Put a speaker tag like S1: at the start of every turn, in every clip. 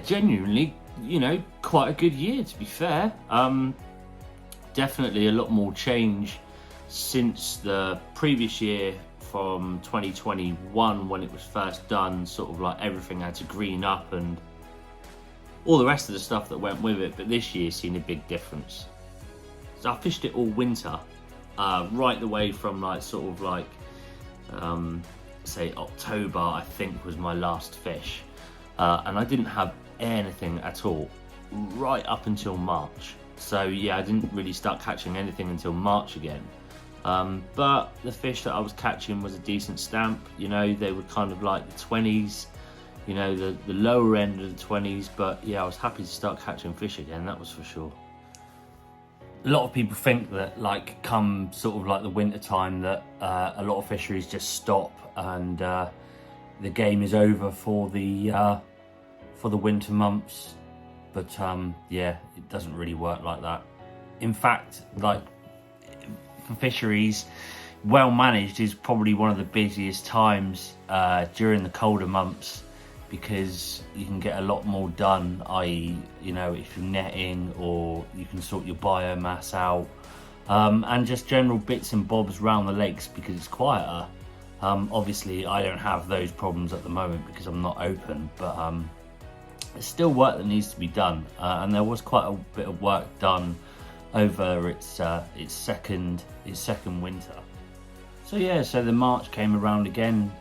S1: genuinely, you know, quite a good year, to be fair. Definitely a lot more change since the previous year from 2021 when it was first done. Sort of like everything had to green up and all the rest of the stuff that went with it, but this year's seen a big difference. So I fished it all winter, right the way from like sort of like say October, I think, was my last fish, and I didn't have anything at all right up until March. So yeah, I didn't really start catching anything until March again. But the fish that I was catching was a decent stamp. You know, they were kind of like the 20s, you know, the lower end of the 20s. But yeah, I was happy to start catching fish again, that was for sure. A lot of people think that like come sort of like the winter time that a lot of fisheries just stop and the game is over for the winter months. But yeah, it doesn't really work like that. In fact, like for fisheries, well managed is probably one of the busiest times during the colder months, because you can get a lot more done, i.e., you know, if you're netting, or you can sort your biomass out, and just general bits and bobs around the lakes because it's quieter. Obviously I don't have those problems at the moment because I'm not open, but there's still work that needs to be done, and there was quite a bit of work done over its second winter. So yeah, so the March came around again,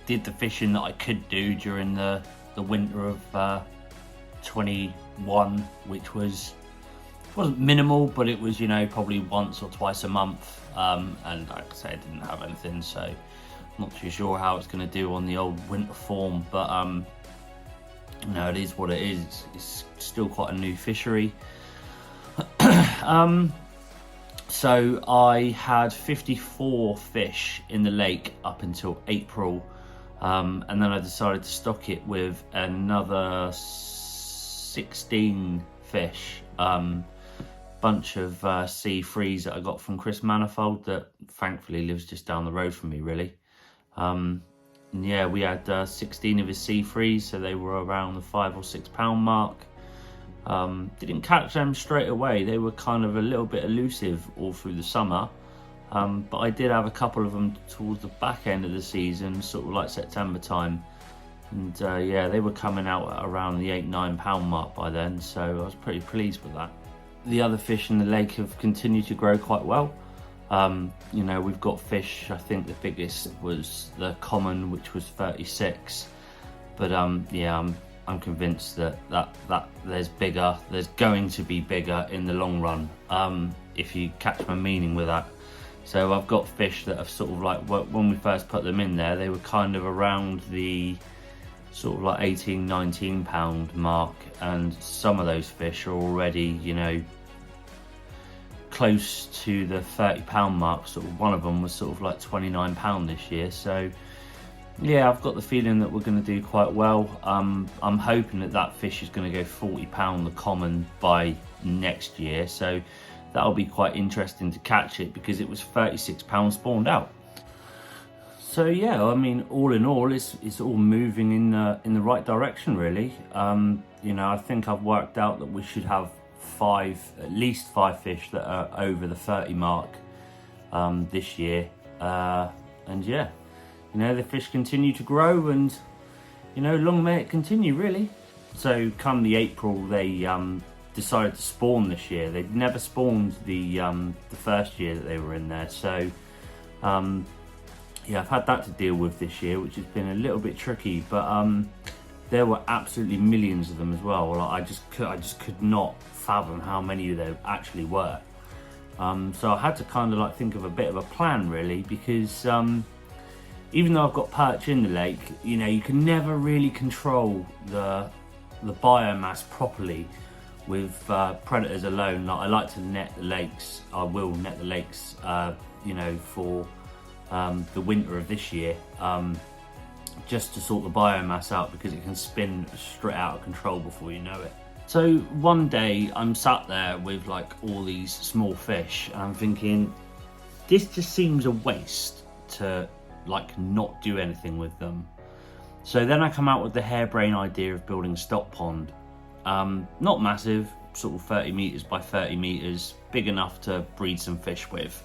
S1: did the fishing that I could do during the winter of 21, which wasn't minimal, but it was, you know, probably once or twice a month, and like I say, I didn't have anything, so I'm not too sure how it's going to do on the old winter form, but no, it is what it is. It's still quite a new fishery. So I had 54 fish in the lake up until April, and then I decided to stock it with another 16 fish. Bunch of C3s that I got from Chris Manifold, that thankfully lives just down the road from me, really. And yeah, we had 16 of his C3s, so they were around the £5 or £6 mark. Didn't catch them straight away. They were kind of a little bit elusive all through the summer, but I did have a couple of them towards the back end of the season, sort of like September time, and yeah, they were coming out at around the £8-9 mark by then, so I was pretty pleased with that. The other fish in the lake have continued to grow quite well. You know, we've got fish, I think the biggest was the common, which was 36, but yeah, I'm convinced that there's going to be bigger in the long run, if you catch my meaning with that. So I've got fish that have sort of like, when we first put them in there, they were kind of around the sort of like £18-19 mark, and some of those fish are already, you know, close to the £30 mark. Sort of one of them was sort of like £29 this year, so yeah, I've got the feeling that we're going to do quite well. I'm hoping that fish is going to go £40 the common by next year, so that'll be quite interesting to catch it, because it was £36 spawned out. So yeah, I mean, all in all, it's all moving in the right direction, really. You know, I think I've worked out that we should have at least five fish that are over the 30 mark this year, and yeah, you know, the fish continue to grow, and you know, long may it continue, really. So come the April, they decided to spawn this year. They'd never spawned the first year that they were in there, so yeah, I've had that to deal with this year, which has been a little bit tricky, but there were absolutely millions of them as well. Like, I just could not fathom how many there actually were. So I had to kind of like think of a bit of a plan, really, because even though I've got perch in the lake, you know, you can never really control the biomass properly with predators alone. Like, I like to net the lakes. I will net the lakes, you know, for the winter of this year, just to sort the biomass out, because it can spin straight out of control before you know it. So one day I'm sat there with like all these small fish, and I'm thinking, this just seems a waste to like not do anything with them. So then I come out with the harebrained idea of building a stock pond. Not massive, sort of 30 meters by 30 meters, big enough to breed some fish with.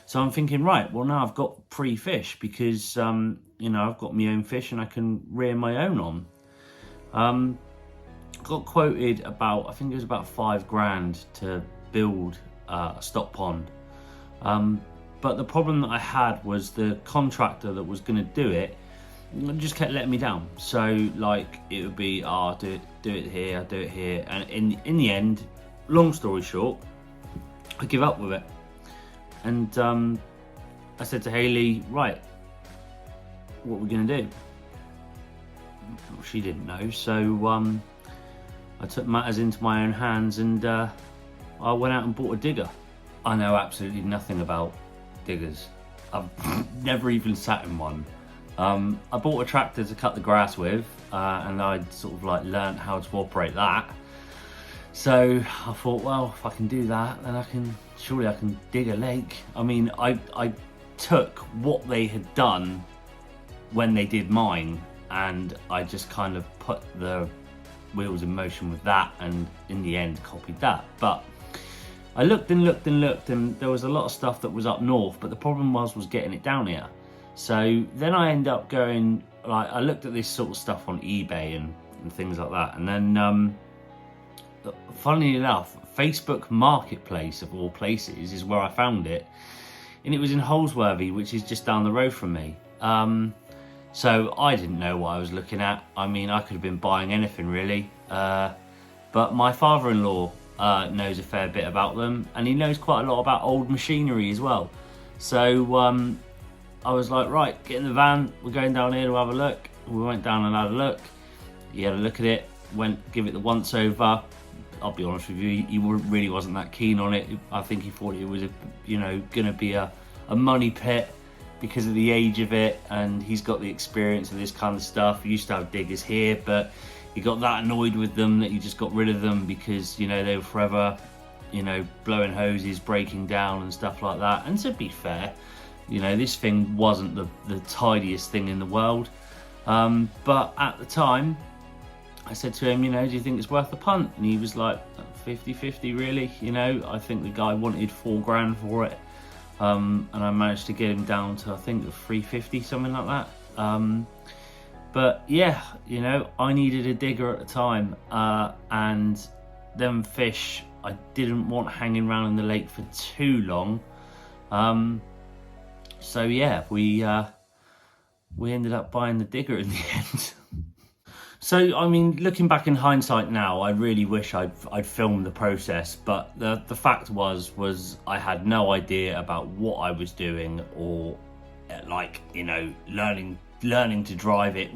S1: So I'm thinking, right, well now I've got pre-fish because, you know, I've got my own fish and I can rear my own on. Got quoted about, I think it was about $5,000 to build a stock pond. But the problem that I had was the contractor that was going to do it just kept letting me down. So like it would be, oh, do it here, and in the end, long story short, I give up with it. And I said to Hayley, right, what are we going to do? Well, she didn't know, so I took matters into my own hands and I went out and bought a digger. I know absolutely nothing about diggers. I've never even sat in one. I bought a tractor to cut the grass with, and I'd sort of like learnt how to operate that. So I thought, well, if I can do that, then surely I can dig a lake. I mean, I took what they had done when they did mine, and I just kind of put the wheels in motion with that, and in the end copied that. But I looked and looked and looked, and there was a lot of stuff that was up north, but the problem was getting it down here. So then I end up going, like, I looked at this sort of stuff on eBay and things like that, and then funnily enough, Facebook Marketplace of all places is where I found it, and it was in Holsworthy, which is just down the road from me. So I didn't know what I was looking at. I mean, I could have been buying anything really, but my father-in-law knows a fair bit about them, and he knows quite a lot about old machinery as well. So I was like, right, get in the van, we're going down here to have a look. We went down and had a look. He had a look at it, give it the once over. I'll be honest with you, he really wasn't that keen on it. I think he thought it was, gonna be a money pit because of the age of it, and he's got the experience of this kind of stuff. He used to have diggers here, but he got that annoyed with them that he just got rid of them because, they were forever, blowing hoses, breaking down and stuff like that. And to be fair, this thing wasn't the tidiest thing in the world. But at the time, I said to him, do you think it's worth the punt? And he was like, 50-50 really, I think the guy wanted $4,000 for it. And I managed to get him down to, I think, $350, something like that. But yeah, I needed a digger at the time, and them fish I didn't want hanging around in the lake for too long. So yeah, we ended up buying the digger in the end. So, I mean, looking back in hindsight now, I really wish I'd filmed the process, but the fact was I had no idea about what I was doing, or learning to drive it,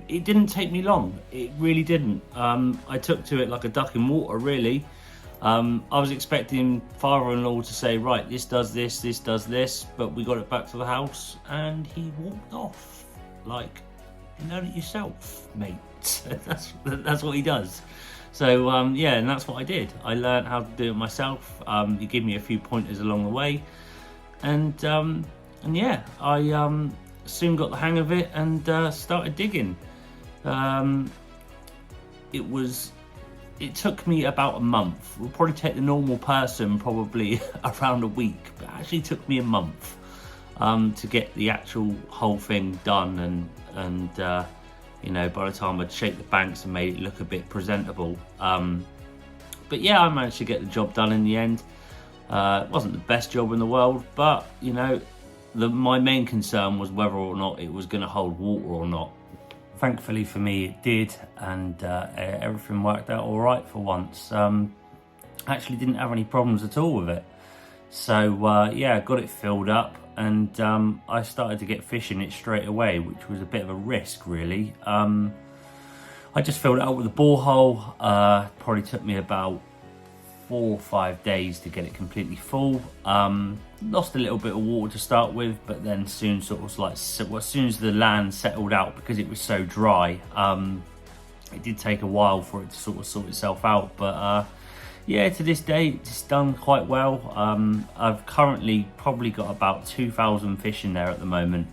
S1: it didn't take me long. It really didn't. I took to it like a duck in water, really. I was expecting father-in-law to say, right, this does this, but we got it back to the house and he walked off. Like, you learn it yourself, mate. That's what he does. So yeah, and that's what I did. I learned how to do it myself. He gave me a few pointers along the way, and yeah, I soon got the hang of it and started digging. It took me about a month. It would probably take the normal person probably around a week, but it actually took me a month to get the actual whole thing done, and by the time I'd shaped the banks and made it look a bit presentable. But yeah, I managed to get the job done in the end. It wasn't the best job in the world, but my main concern was whether or not it was going to hold water or not. Thankfully for me, it did, and everything worked out all right for once. Actually didn't have any problems at all with it. So yeah, got it filled up, and I started to get fish in it straight away, which was a bit of a risk, really. I just filled it up with a borehole. Probably took me about 4 or 5 days to get it completely full. Lost a little bit of water to start with, but then soon as soon as the land settled out, because it was so dry, it did take a while for it to sort itself out. But yeah, to this day, it's done quite well. I've currently probably got about 2,000 fish in there at the moment.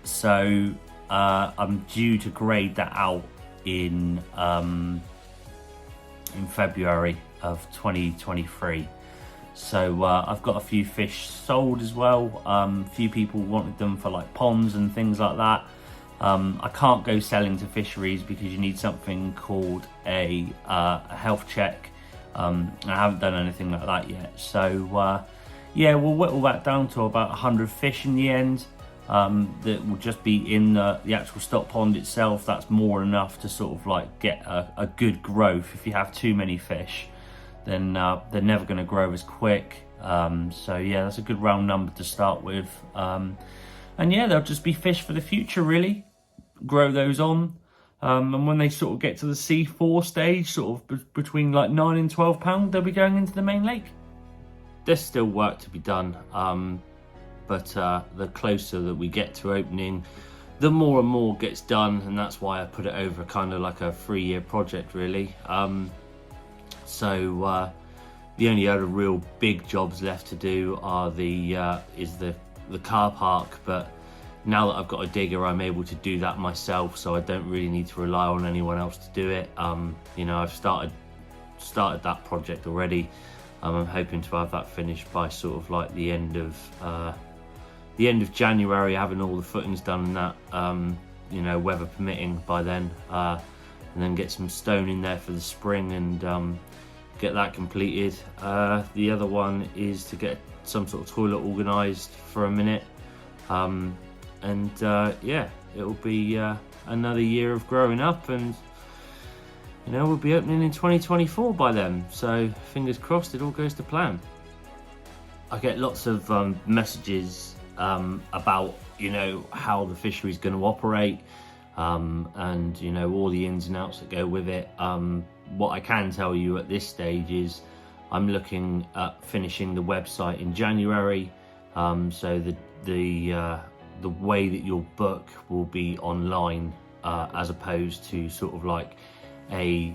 S1: So I'm due to grade that out in February of 2023. So I've got a few fish sold as well. A few people wanted them for like ponds and things like that. I can't go selling to fisheries because you need something called a health check. I haven't done anything like that yet. So yeah, we'll whittle that down to about 100 fish in the end. That will just be in the actual stock pond itself. That's more enough to sort of like get a good growth. If you have too many fish, then they're never going to grow as quick. So yeah, that's a good round number to start with. And yeah, they'll just be fish for the future, really. Grow those on. And when they sort of get to the C4 stage, sort of between like 9 and 12 pound, they'll be going into the main lake. There's still work to be done. But the closer that we get to opening, the more and more gets done, and that's why I put it over kind of like a 3-year project, really. So the only other real big jobs left to do are the car park, but now that I've got a digger, I'm able to do that myself, so I don't really need to rely on anyone else to do it. You know, I've started that project already. I'm hoping to have that finished by sort of like the end of January, having all the footings done and that, you know, weather permitting by then, and then get some stone in there for the spring and get that completed. The other one is to get some sort of toilet organised for a minute, and yeah, it'll be another year of growing up, and you know, we'll be opening in 2024 by then, so fingers crossed it all goes to plan. I get lots of messages about, you know, how the fishery is going to operate, and you know, all the ins and outs that go with it. What I can tell you at this stage is I'm looking at finishing the website in January, so the way that you'll book will be online, as opposed to sort of like a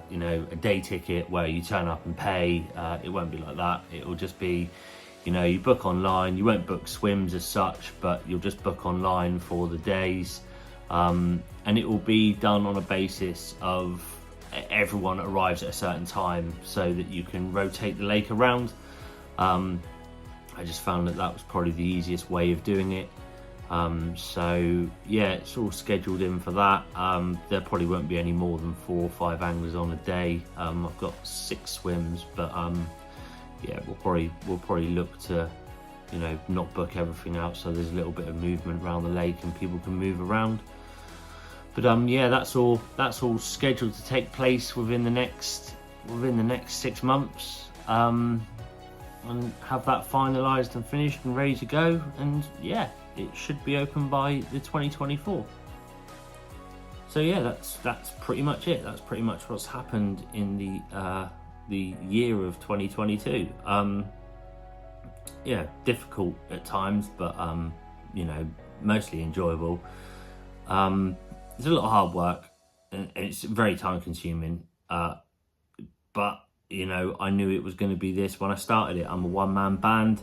S1: you know, a day ticket where you turn up and pay. It won't be like that. It will just be, you know, you book online. You won't book swims as such, but you'll just book online for the days, and it will be done on a basis of everyone arrives at a certain time so that you can rotate the lake around. I just found that was probably the easiest way of doing it. So yeah, it's all scheduled in for that. There probably won't be any more than 4 or 5 anglers on a day. I've got 6 swims, but yeah, we'll probably look to, you know, not book everything out so there's a little bit of movement around the lake and people can move around. But yeah, that's all scheduled to take place within the next 6 months, and have that finalised and finished and ready to go. And yeah, it should be open by the 2024. So yeah, that's pretty much it. That's pretty much what's happened in the year of 2022. Yeah, difficult at times, but you know, mostly enjoyable. It's a lot of hard work and it's very time consuming, but you know, I knew it was going to be this when I started it. I'm a one-man band.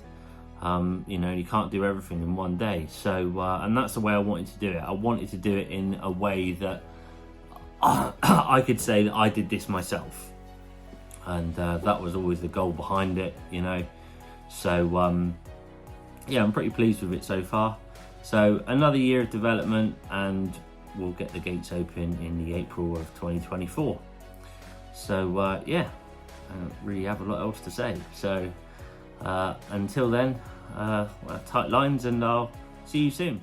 S1: You know, you can't do everything in one day. So, and that's the way I wanted to do it. I wanted to do it in a way that I could say that I did this myself. And that was always the goal behind it, you know. So, yeah, I'm pretty pleased with it so far. So another year of development, and we'll get the gates open in the April of 2024. So, yeah, I don't really have a lot else to say. So, until then, tight lines, and I'll see you soon.